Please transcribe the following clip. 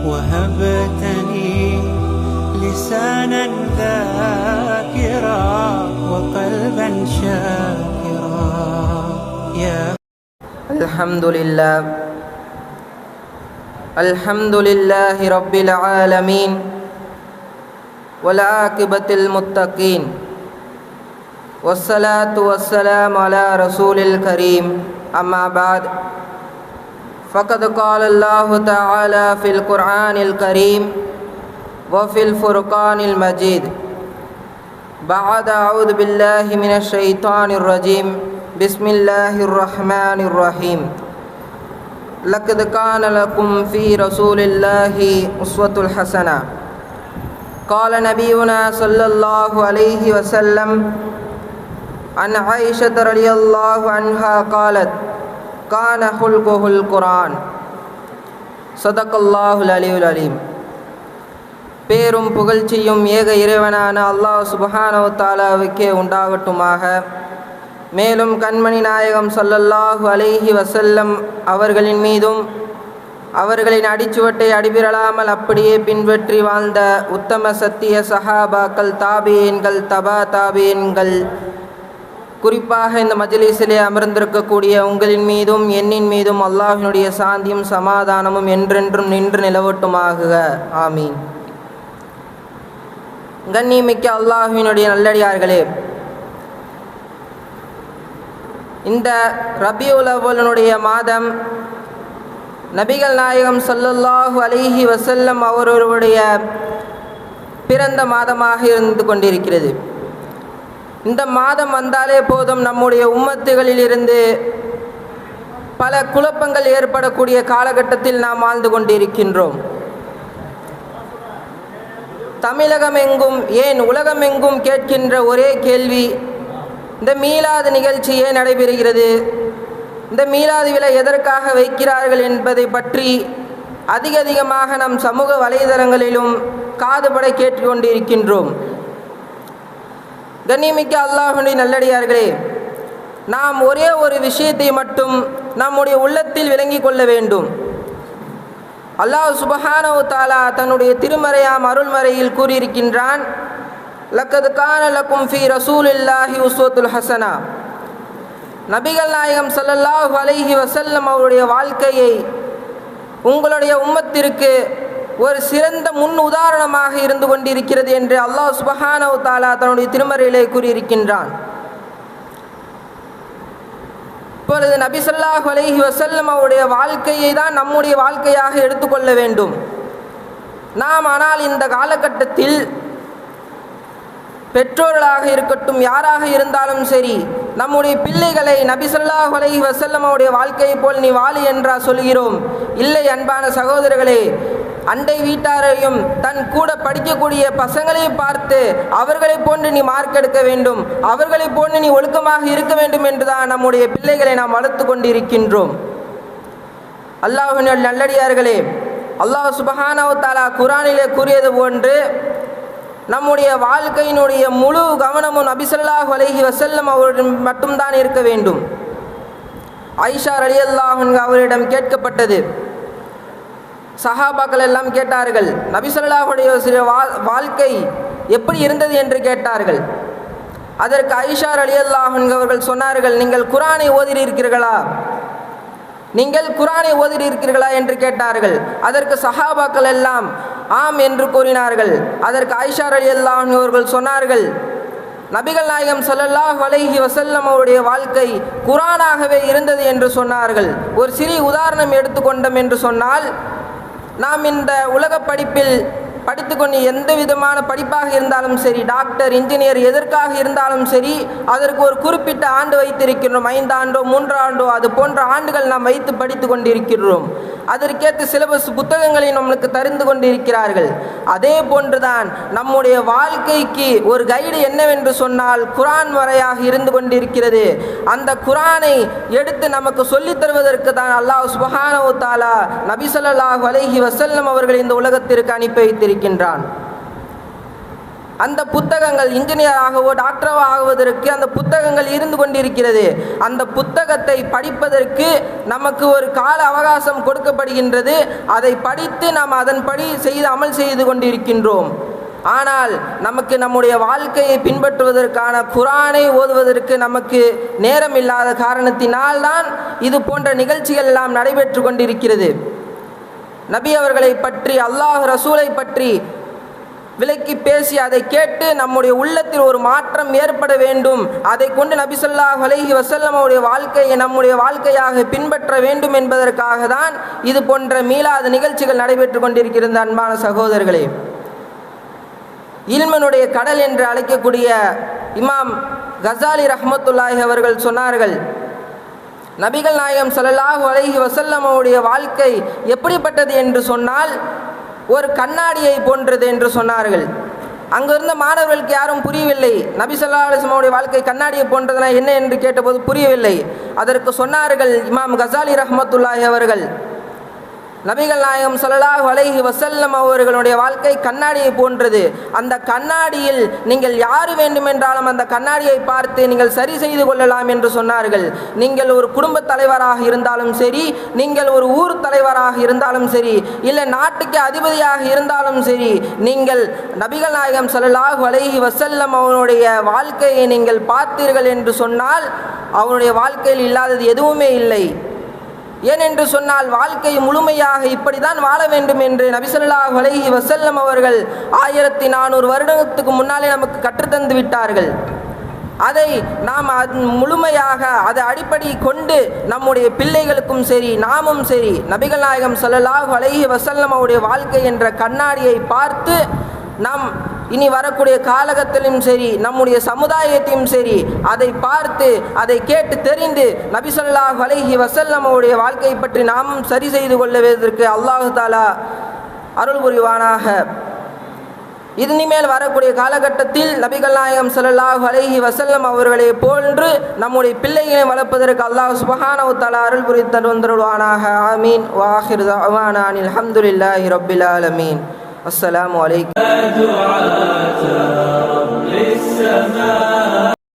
وهبتني لسانا ذاكرا وقلبا شاكرا يا الحمد لله رب العالمين والعاقبة للمتقين والصلاة والسلام على رسول الكريم أما بعد فقد قال الله تعالى في القرآن الكريم وفي الفرقان المجيد بعد أعوذ بالله من الشيطان الرجيم بسم الله الرحمن الرحيم لقد كان لكم في رسول الله أسوة حسنة قال نبينا صلى الله عليه وسلم عن عائشة رضي الله عنها قالت كان خلقه القرآن صدق الله العلي العليم. பேரும் புகழ்ச்சியும் ஏக இறைவனான அல்லாஹ் சுப்ஹானஹு வ தஆலாவுக்கே உண்டாகட்டுமாக. மேலும் கண்மணி நாயகம் ஸல்லல்லாஹு அலைஹி வஸல்லம் அவர்களின் மீதும் அவர்களின் அடிச்சுவட்டை அடிபிரளாமல் அப்படியே பின்பற்றி வாழ்ந்த உத்தம சத்திய சஹாபாக்கள், தாபியீன்கள், தபா தாபியீன்கள், குறிப்பாக இந்த மஜ்லிஸிலே அமர்ந்திருக்கக்கூடிய உங்களின் மீதும் என்னின் மீதும் அல்லாஹ்வினுடைய சாந்தியும் சமாதானமும் என்றென்றும் நின்று நிலவட்டுமாக. ஆமீன். கண்ணியமிக்க அல்லாஹ்வினுடைய நல்லடியார்களே, இந்த ரபியுல் அவ்வலுடைய மாதம் நபிகள் நாயகம் ஸல்லல்லாஹு அலைஹி வஸல்லம் அவர்களுடைய பிறந்த மாதமாக இருந்து கொண்டிருக்கிறது. இந்த மாதம் வந்தாலே போதும் நம்முடைய உம்மத்துகளிலிருந்து பல குழப்பங்கள் ஏற்படக்கூடிய காலகட்டத்தில் நாம் வாழ்ந்து கொண்டிருக்கின்றோம். தமிழகமெங்கும் ஏன் உலகமெங்கும் கேட்கின்ற ஒரே கேள்வி, இந்த மீலாது நிகழ்ச்சி ஏன் நடைபெறுகிறது, இந்த மீலாது விழா எதற்காக வைக்கிறார்கள் என்பதை பற்றி அதிகமாக நம் சமூக வலைதளங்களிலும் காதுபட கேட்டுக்கொண்டிருக்கின்றோம். கண்ணியமிக்க அல்லாஹ்வுடைய நல்லடியார்களே, நாம் ஒரே ஒரு விஷயத்தை மட்டும் நம்முடைய உள்ளத்தில் விளங்கிக் கொள்ள வேண்டும். அல்லாஹ் சுப்ஹானஹு வ தஆலா தன்னுடைய திருமறையாம் அருள்மறையில் கூறியிருக்கின்றான், லக்கத் கான லக்கும் ஃபீ ரசூலில்லாஹி உஸ்வத்துல் ஹஸனா. நபிகள் நாயகம் ஸல்லல்லாஹு அலைஹி வஸல்லம் அவருடைய வாழ்க்கையை உங்களுடைய உம்மத்திற்கு ஒரு சிறந்த முன் உதாரணமாக இருந்து கொண்டிருக்கிறது என்று அல்லாஹ் சுப்ஹானஹு வ தஆலா தன்னுடைய திருமறையிலே கூறியிருக்கின்றான். இப்பொழுது நபி ஸல்லல்லாஹு அலைஹி வஸல்லம் அவருடைய வாழ்க்கையை தான் நம்முடைய வாழ்க்கையாக எடுத்துக்கொள்ள வேண்டும் நாம். ஆனால் இந்த காலகட்டத்தில் பெற்றோர்களாக இருக்கட்டும், யாராக இருந்தாலும் சரி, நம்முடைய பிள்ளைகளை நபி ஸல்லல்லாஹு அலைஹி வஸல்லம் அவருடைய வாழ்க்கையை போல் நீ வாழு என்றா சொல்கிறோம்? இல்லை அன்பான சகோதரர்களே, அண்டை வீட்டாரையும் தன் கூட படிக்கக்கூடிய பசங்களையும் பார்த்து அவர்களை போன்று நீ மார்க் எடுக்க வேண்டும், அவர்களை போன்று நீ ஒழுக்கமாக இருக்க வேண்டும் என்றுதான் நம்முடைய பிள்ளைகளை நாம் வளர்த்து கொண்டிருக்கின்றோம். அல்லாஹ்வின் நல்லடியார்களே, அல்லாஹ் சுப்ஹானஹு வ தஆலா குர்ஆனிலே கூறியது போன்று நம்முடைய வாழ்க்கையினுடைய முழு கவனமும் நபி ஸல்லல்லாஹு அலைஹி வஸல்லம் அவரிடம் மட்டும்தான் இருக்க வேண்டும். ஆயிஷா ரலியல்லாஹு அன்ஹா அவரிடம் கேட்கப்பட்டது. சஹாபாக்கள் எல்லாம் கேட்டார்கள், நபி ஸல்லல்லாஹு அலைஹி வஸல்லம் வாழ்க்கை எப்படி இருந்தது என்று கேட்டார்கள். அதற்கு ஆயிஷா ரலியல்லாஹு அன்ஹா அவர்கள் சொன்னார்கள், நீங்கள் குர்ஆனை ஓதியிருக்கிறீர்களா, நீங்கள் குர்ஆனை ஓதியிருக்கிறீர்களா என்று கேட்டார்கள். அதற்கு சஹாபாக்கள் எல்லாம் ஆம் என்று கூறினார்கள். அதற்கு ஆயிஷா ரலியல்லாஹு அன்ஹா அவர்கள் சொன்னார்கள், நபிகள் நாயகம் ஸல்லல்லாஹு அலைஹி வஸல்லம் அவருடைய வாழ்க்கை குர்ஆனாகவே இருந்தது என்று சொன்னார்கள். ஒரு சிறிய உதாரணம் எடுத்துக்கொண்டோம் என்று சொன்னால், நாம் இந்த உலக படிப்பில் படித்துக்கொண்டு எந்த விதமான படிப்பாக இருந்தாலும் சரி, டாக்டர், இன்ஜினியர் எதற்காக இருந்தாலும் சரி, அதற்கு ஒரு குறிப்பிட்ட ஆண்டு வைத்திருக்கின்றோம். 5 ஆண்டோ 3 ஆண்டோ அது போன்ற ஆண்டுகள் நாம் வைத்து படித்து கொண்டிருக்கிறோம். அதற்கேற்ற சிலபஸ் புத்தகங்களை நம்மளுக்கு தருந்து கொண்டிருக்கிறார்கள். அதே போன்றுதான் நம்முடைய வாழ்க்கைக்கு ஒரு கைடு என்னவென்று சொன்னால் குர்ஆன் வரையாக இருந்து கொண்டிருக்கிறது. அந்த குர்ஆனை எடுத்து நமக்கு சொல்லித் தருவதற்கு தான் அல்லாஹ் சுப்ஹானஹு வ தஆலா நபி ஸல்லல்லாஹு அலைஹி வஸல்லம் அவர்கள் இந்த உலகத்திற்கு அனுப்பி வைத்திருக்கின்றான். அந்த புத்தகங்கள் இன்ஜினியர் ஆகவோ டாக்டரோ ஆகுவதற்கு அந்த புத்தகங்கள் இருந்து கொண்டிருக்கிறது. அந்த புத்தகத்தை படிப்பதற்கு நமக்கு ஒரு கால அவகாசம் கொடுக்கப்படுகின்றது. அதை படித்து நாம் அதன்படி அமல் செய்து கொண்டிருக்கின்றோம். ஆனால் நமக்கு நம்முடைய வாழ்க்கையை பின்பற்றுவதற்கான குர்ஆனை ஓதுவதற்கு நமக்கு நேரம் இல்லாத காரணத்தினால்தான் இது போன்ற நிகழ்ச்சிகள் எல்லாம் நடைபெற்று கொண்டிருக்கிறது. நபி அவர்களை பற்றி, அல்லாஹ் ரசூலை பற்றி விலக்கி பேசி அதை கேட்டு நம்முடைய உள்ளத்தில் ஒரு மாற்றம் ஏற்பட வேண்டும். அதை கொண்டு நபி ஸல்லல்லாஹு அலைஹி வஸல்லம் அவருடைய வாழ்க்கையை நம்முடைய வாழ்க்கையாக பின்பற்ற வேண்டும் என்பதற்காக தான் இது போன்ற மீலாது நிகழ்ச்சிகள் நடைபெற்று கொண்டிருக்கிறது. அன்பான சகோதரர்களே, இல்மனுடைய கடல் என்று அழைக்கக்கூடிய இமாம் கஸாலி ரஹ்மத்துல்லாஹி அவர்கள் சொன்னார்கள், நபிகள் நாயகம் ஸல்லல்லாஹு அலைஹி வஸல்லம் அவருடைய வாழ்க்கை எப்படிப்பட்டது என்று சொன்னால் ஒரு கண்ணாடியை போன்றது என்று சொன்னார்கள். அங்கிருந்த மாணவர்களுக்கு யாரும் புரியவில்லை. நபி ஸல்லல்லாஹு அலைஹி வஸல்லம் அவருடைய வாழ்க்கை கண்ணாடியை போன்றதுனா என்ன என்று கேட்டபோது புரியவில்லை. அதற்கு சொன்னார்கள் இமாம் கஸாலி ரஹ்மத்துல்லாஹி அவர்கள், நபிகள் நாயகம் ஸல்லல்லாஹு அலைஹி வஸல்லம் அவர்களுடைய வாழ்க்கை கண்ணாடியை போன்றது. அந்த கண்ணாடியில் நீங்கள் யார் வேண்டுமென்றாலும் அந்த கண்ணாடியை பார்த்து நீங்கள் சரி செய்து கொள்ளலாம் என்று சொன்னார்கள். நீங்கள் ஒரு குடும்பத் தலைவராக இருந்தாலும் சரி, நீங்கள் ஒரு ஊர் தலைவராக இருந்தாலும் சரி, இல்லை நாட்டுக்கு அதிபதியாக இருந்தாலும் சரி, நீங்கள் நபிகள் நாயகம் ஸல்லல்லாஹு அலைஹி வஸல்லம் அவருடைய வாழ்க்கையை நீங்கள் பார்த்தீர்கள் என்று சொன்னால் அவருடைய வாழ்க்கையில் இல்லாதது எதுவுமே இல்லை. ஏனென்று சொன்னால் வாழ்க்கை முழுமையாக இப்படி தான் வாழ வேண்டும் என்று நபி ஸல்லல்லாஹு அலைஹி வஸல்லம் அவர்கள் 1400 வருடத்துக்கு முன்னாலே நமக்கு கற்றுத்தந்து விட்டார்கள். அதை நாம் முழுமையாக அதை அடிப்படை கொண்டு நம்முடைய பிள்ளைகளுக்கும் சரி நாமும் சரி நபிகள் நாயகம் ஸல்லல்லாஹு அலைஹி வஸல்லம் அவருடைய வாழ்க்கை என்ற கண்ணாடியை பார்த்து நாம் இனி வரக்கூடிய காலகத்திலும் சரி நம்முடைய சமுதாயத்தையும் சரி அதை பார்த்து அதை கேட்டு தெரிந்து நபி ஸல்லல்லாஹு அலைஹி வஸல்லம் அவருடைய வாழ்க்கையை பற்றி நாமும் சரி செய்து கொள்வதற்கு அல்லாஹ் தஆலா அருள் புரிவானாக. இனிமேல் வரக்கூடிய காலகட்டத்தில் நபிகள் நாயகம் ஸல்லல்லாஹு அலைஹி வஸல்லம் அவர்களை போன்று நம்முடைய பிள்ளைகளை வளர்ப்பதற்கு அல்லாஹ் சுப்ஹானஹு வ தஆலா அருள் புரிந்து தருவானாக. ஆமீன். வ ஆகிரு தஅவானா அனில் ஹம்துலில்லாஹி ரப்பில் ஆலமீன். அஸ்ஸலாமு அலைக்கும்.